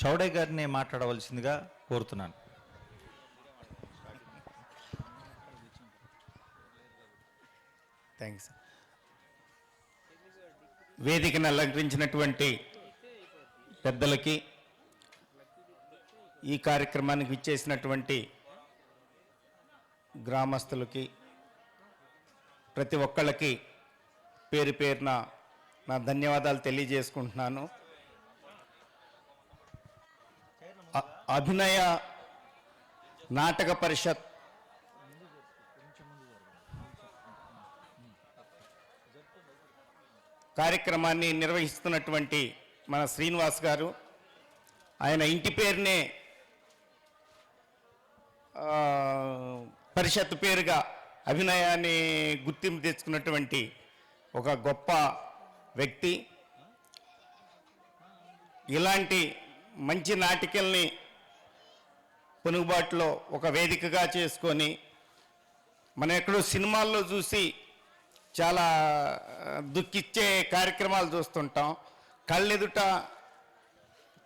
చౌడే గారిని మాట్లాడవలసిందిగా కోరుతున్నాను. థ్యాంక్స్. వేదికను అలంకరించినటువంటి పెద్దలకి, ఈ కార్యక్రమానికి విచ్చేసినటువంటి గ్రామస్తులకి, ప్రతి ఒక్కళ్ళకి పేరు పేరున నా ధన్యవాదాలు తెలియజేసుకుంటున్నాను. అభినయ నాటక పరిషత్ కార్యక్రమాన్ని నిర్వహిస్తున్నటువంటి మన శ్రీనివాస్ గారు, ఆయన ఇంటి పేరునే పరిషత్ పేరుగా అభినయాన్ని గుర్తింపు తెచ్చుకున్నటువంటి ఒక గొప్ప వ్యక్తి. ఇలాంటి మంచి నాటికల్ని కొనుగోబాటులో ఒక వేదికగా చేసుకొని, మనం ఎక్కడో సినిమాల్లో చూసి చాలా దుఃఖిచ్చే కార్యక్రమాలు చూస్తుంటాం. కళ్ళెదుట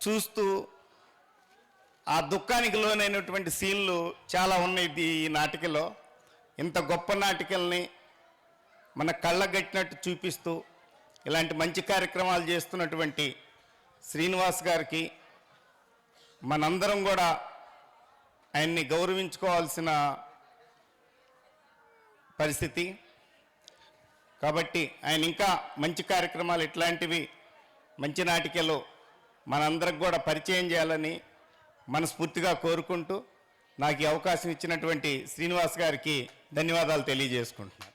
చూస్తూ ఆ దుఃఖానికి లోనైనటువంటి సీన్లు చాలా ఉన్నాయి ఈ నాటికలో. ఇంత గొప్ప నాటికల్ని మన కళ్ళగట్టినట్టు చూపిస్తూ ఇలాంటి మంచి కార్యక్రమాలు చేస్తున్నటువంటి శ్రీనివాస్ గారికి మనందరం కూడా ఆయన్ని గౌరవించుకోవాల్సిన పరిస్థితి. కాబట్టి ఆయన ఇంకా మంచి కార్యక్రమాలు, ఇట్లాంటివి మంచి నాటికలు మనందరికి కూడా పరిచయం చేయాలని మనస్ఫూర్తిగా కోరుకుంటూ, నాకు ఈ అవకాశం ఇచ్చినటువంటి శ్రీనివాస్ గారికి ధన్యవాదాలు తెలియజేసుకుంటున్నాను.